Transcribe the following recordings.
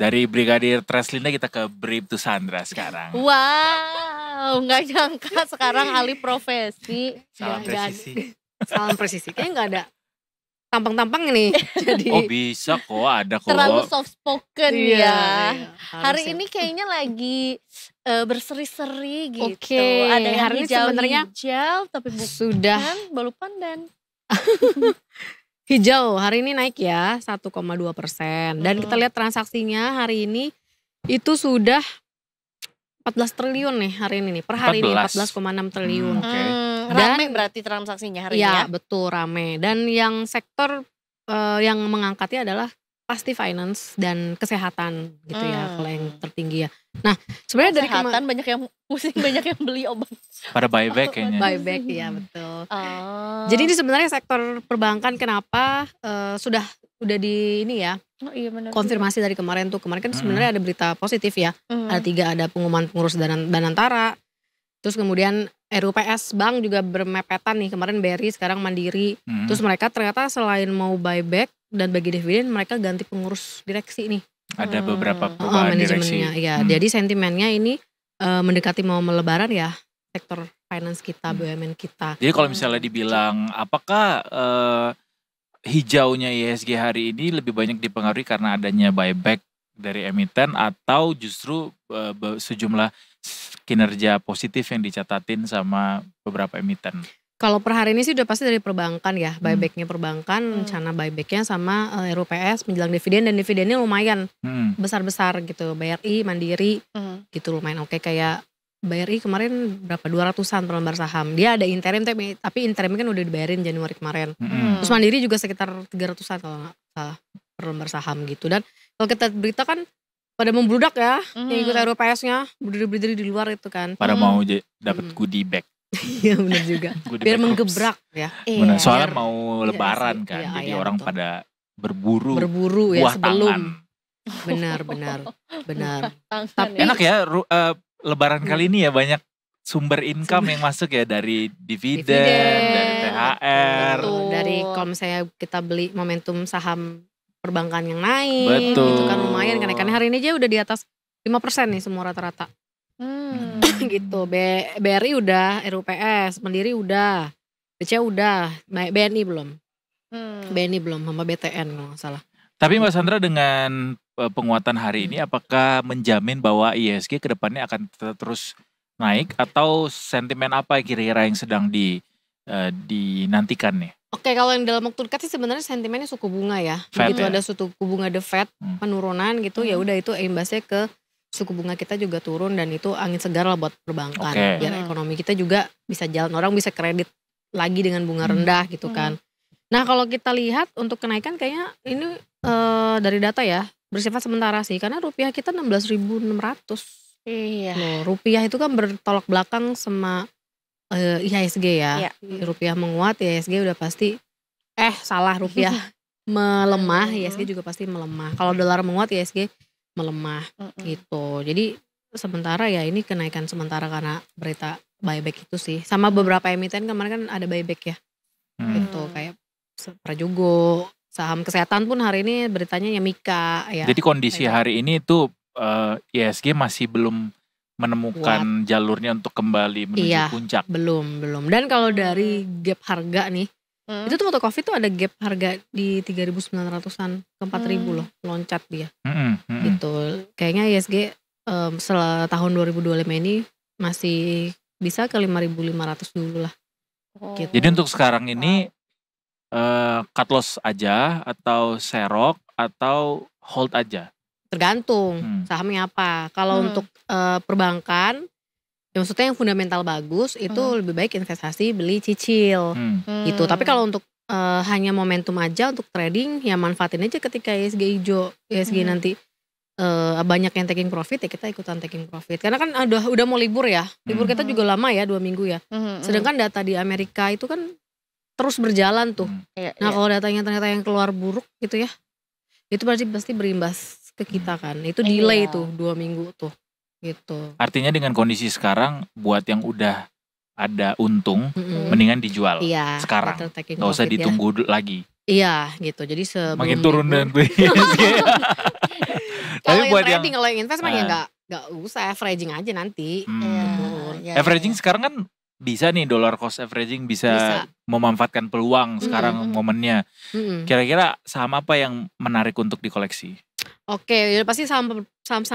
Dari Brigadir Treslinda kita ke Bribtu Sandra sekarang. Wow, nggak nyangka sekarang alih profesi. Salam presisi. Salam presisi, kayaknya gak ada tampang-tampang ini. Jadi Oh bisa kok, ada kok. terlalu soft spoken Iya, ya. iya, Hari harus ya. ini kayaknya lagi berseri-seri gitu. Oke, Ada yang hari ini sebenarnya hijau-hijau tapi bukan sudah bolu pandan. hijau, hari ini naik ya 1,2%. Dan kita lihat transaksinya hari ini itu sudah 14 triliun nih hari ini nih. Per hari ini 14,6 triliun. Oke. Rame berarti transaksinya hari ini Iya, ya. betul rame. Dan yang sektor yang mengangkatnya adalah pasti finance dan kesehatan gitu ya, kalau yang tertinggi ya. Nah, sebenarnya dari Kesehatan banyak yang pusing, banyak yang beli obat. Pada buyback kayaknya. buyback ya betul. Oh. Jadi ini sebenarnya sektor perbankan kenapa sudah di ini ya, Oh iya benar. konfirmasi dari kemarin tuh. Kemarin kan sebenarnya ada berita positif ya. Ada 3, ada pengumuman pengurus Danantara. Terus kemudian RUPS Bank juga bermepetan nih, kemarin BRI sekarang Mandiri. Terus mereka ternyata selain mau buyback dan bagi dividen, mereka ganti pengurus direksi nih. Ada beberapa perubahan direksi. Manajemennya ya. Jadi sentimennya ini mendekati mau Lebaran ya, sektor finance kita, BUMN kita. Jadi kalau misalnya dibilang apakah hijaunya IHSG hari ini lebih banyak dipengaruhi karena adanya buyback dari emiten atau justru sejumlah kinerja positif yang dicatatin sama beberapa emiten? Kalau per hari ini sih udah pasti dari perbankan ya, buybacknya perbankan, rencana buybacknya sama RUPS menjelang dividen, dan dividennya lumayan besar-besar gitu. BRI, Mandiri gitu lumayan oke. Kayak BRI kemarin berapa 200-an per lembar saham. Dia ada interim tapi interimnya kan udah dibayarin Januari kemarin. Terus Mandiri juga sekitar 300-an kalau nggak salah per lembar saham gitu. Dan kalau kita berita kan pada membludak ya, yang ikut RUPS-nya berdiri-berdiri di luar itu kan. Pada mau dapat goodie bag. Iya benar juga. Biar menggebrak ya. Benar, soalnya Biar- mau iya lebaran sih, kan. iya, Jadi iya, orang betul. pada berburu ya buah sebelum. tangan. Benar. Tapi Enak ya lebaran kali ini ya, banyak sumber income yang masuk ya, dari dividen, dari THR. Betul. Dari kalau misalnya kita beli momentum saham perbankan yang naik, Betul. itu kan lumayan kenaikannya hari ini aja udah di atas 5% nih semua rata-rata. Gitu. BRI udah, RUPS, Mandiri udah, BCA udah, BNI belum. BNI belum, sama BTN kalau nggak salah. Tapi Mbak Sandra, dengan penguatan hari ini apakah menjamin bahwa IHSG kedepannya akan terus naik, atau sentimen apa kira-kira yang sedang dinantikan nih? Oke, kalau yang dalam waktu dekat sih sebenarnya sentimennya suku bunga ya. Fed Begitu ya? ada suku bunga The Fed penurunan gitu, ya udah itu imbasnya ke suku bunga kita juga turun, dan itu angin segar lah buat perbankan. Oke. Biar ekonomi kita juga bisa jalan, orang bisa kredit lagi dengan bunga rendah gitu kan. Nah, kalau kita lihat untuk kenaikan kayaknya ini dari data ya bersifat sementara sih, karena rupiah kita 16.600. iya. Loh, rupiah itu kan bertolak belakang sama IHSG ya. Iya. Rupiah menguat, IHSG udah pasti salah, rupiah melemah, IHSG juga pasti melemah. Kalau dolar menguat, IHSG melemah gitu. Jadi sementara ya ini kenaikan sementara karena berita buyback itu sih. Sama beberapa emiten kemarin kan ada buyback ya. Gitu kayak Prajogo, saham kesehatan pun hari ini beritanya ya Mika ya. Jadi kondisi hari ini itu IHSG masih belum menemukan jalurnya untuk kembali menuju Iya. puncak. Belum. Dan kalau dari gap harga nih, itu tuh waktu Covid tuh ada gap harga di 3.900-an ke 4.000 loh, loncat dia. Gitu. Kayaknya IHSG setelah tahun 2025 ini masih bisa ke 5.500 dulu lah. Gitu. Jadi untuk sekarang ini cut loss aja, atau serok, atau hold aja? Tergantung sahamnya apa. Kalau untuk perbankan, ya maksudnya yang fundamental bagus itu lebih baik investasi beli cicil gitu. Tapi kalau untuk hanya momentum aja untuk trading, ya manfaatin aja ketika IHSG hijau, IHSG nanti banyak yang taking profit, ya kita ikutan taking profit. Karena kan udah mau libur ya. Libur kita juga lama ya, 2 minggu ya. Sedangkan data di Amerika itu kan terus berjalan tuh. Nah, kalau datanya ternyata yang keluar buruk gitu ya, itu pasti berimbas ke kita kan. Itu delay tuh 2 minggu tuh gitu. Artinya dengan kondisi sekarang, buat yang udah ada untung, mendingan dijual sekarang, nggak usah ditunggu lagi. Iya gitu. Jadi sebelum makin turun dan Kalau Tapi yang buat yang trading, kalau yang invest mah ya Ah. nggak usah, averaging aja nanti. Iya, averaging iya. sekarang kan bisa nih, dollar cost averaging bisa Bisa. memanfaatkan peluang sekarang momennya. Mm-mm. Kira-kira saham apa yang menarik untuk dikoleksi? Oke, ya pasti saham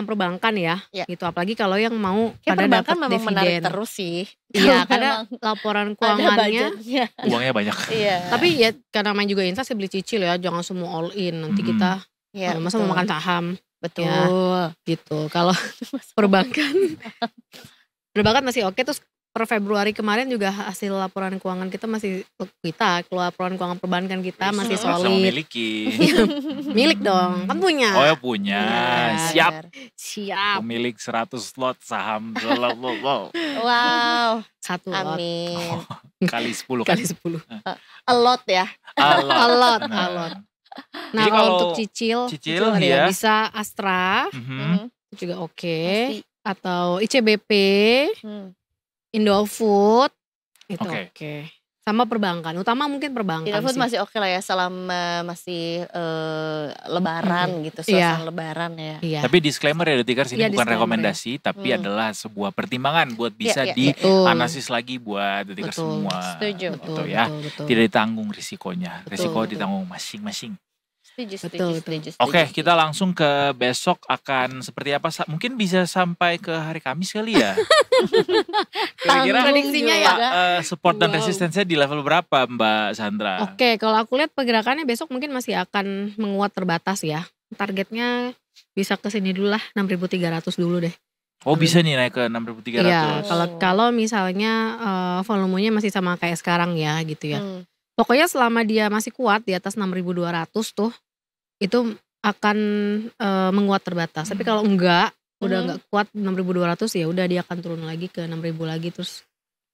perbankan ya, Ya. gitu. Apalagi kalau yang mau Kayak pada perbankan dapat memang menarik dividen. terus sih. Iya, Kalau karena memang laporan ada keuangannya. budgetnya. Uangnya banyak. Iya. Tapi ya karena main juga invest ya beli cicil ya, jangan semua all in. Nanti kita Iya, masa mau makan saham betul. gitu. Kalau perbankan masih oke. Terus per Februari kemarin juga hasil laporan keuangan kita masih laporan keuangan perbankan kita masih Bisa solid. memiliki. Milik dong, kan punya. Oh ya punya. Iya, Siap. benar. Siap. Pemilik 100 lot saham. Wow, Satu lot amin. Kali 10 kan. kali 10. A lot ya. Alot, Nah. alot. Nah, Jadi kalau kalau untuk cicil cicil, ada ya. bisa Astra Mhm. itu juga oke. Pasti. Atau ICBP, Hmm. Indofood itu Oke. oke. Sama perbankan, utama mungkin perbankan Indofood sih. masih oke lah ya selama masih lebaran gitu, suasana lebaran ya. Iya. Tapi disclaimer ya Detikers, ini Iya, bukan disclaimer rekomendasi tapi Hmm. adalah sebuah pertimbangan buat bisa Iya, iya, Betul. dianalisis lagi buat Detikers Betul. semua. Setuju. Gitu Betul, ya. betul. Tidak ditanggung risikonya. Betul, Risiko betul. ditanggung masing-masing. Setuju, Betul, setuju, betul. Oke, setuju. kita langsung ke besok akan seperti apa? Mungkin bisa sampai ke hari Kamis kali ya. Kira-kira Prediksinya ya. support dan Wow. resistensinya di level berapa Mbak Sandra? Oke, kalau aku lihat pergerakannya besok mungkin masih akan menguat terbatas ya. Targetnya bisa ke sini dulu lah, 6.300 dulu deh. Oh bisa nih naik ke 6.300. Iya, kalau misalnya volumenya masih sama kayak sekarang ya gitu ya. Pokoknya selama dia masih kuat di atas 6.200 tuh, itu akan menguat terbatas. Tapi kalau enggak, udah enggak kuat 6.200 ya udah dia akan turun lagi ke 6.000 lagi terus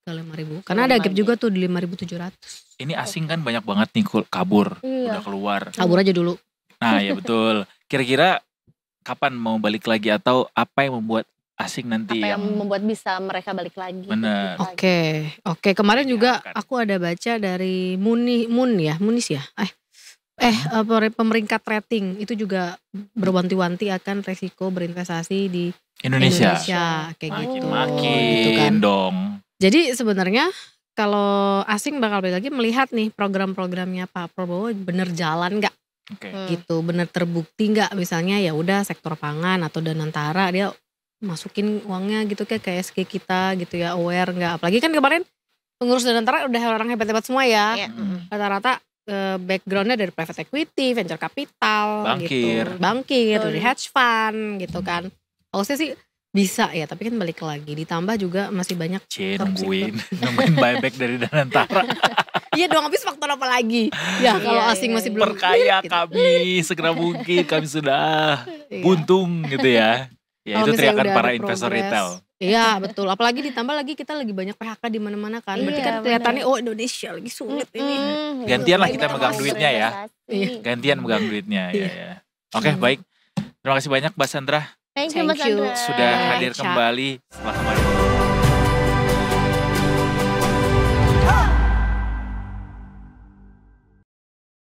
ke 5.000. Karena ada gap juga tuh di 5.700. Ini asing kan banyak banget nih kabur, Iya. udah keluar. Kabur aja dulu. Nah ya betul. Kira-kira kapan mau balik lagi atau apa yang membuat asing nanti Apa yang membuat bisa mereka balik lagi? Bener. Oke. Kemarin juga Kan. aku ada baca dari Munis ya. Pemeringkat rating itu juga berwanti-wanti akan resiko berinvestasi di Indonesia. kayak gitu. Makin Gitu kan. dong. Jadi sebenarnya kalau asing bakal balik lagi melihat nih program-programnya Pak Prabowo bener jalan nggak Oke. gitu, bener terbukti nggak, misalnya ya udah sektor pangan atau Danantara dia masukin uangnya gitu ke KSG kita gitu ya, aware nggak, apalagi kan kemarin pengurus Danantara udah orang hebat-hebat semua ya, Iya. rata-rata backgroundnya dari private equity, venture capital, Bangkir. gitu, bangkir Betul. dari hedge fund gitu kan. Harusnya sih bisa ya, tapi kan balik lagi ditambah juga masih banyak. Nungguin buyback dari Danantara. Iya dong, habis faktor apa lagi? Ya kalau Iya, asing iya, masih iya. belum Perkaya gitu. kami segera mungkin kami sudah Iya. buntung gitu ya. Ya Kalau itu misalnya teriakan udah para ada investor progres. retail. Iya betul, apalagi ditambah lagi kita lagi banyak PHK di mana-mana kan. Berarti Iya, kan kelihatannya benar. oh Indonesia lagi sulit ini. Gantian lah Gitu. kita megang Kita duitnya ya. berinvestasi. Iya. Gantian megang duitnya ya. Iya. Ya. Oke baik. Terima kasih banyak Mbak Sandra Thank you Mas Thank you. Andra. sudah Bye. hadir Ca. kembali setelah kemarin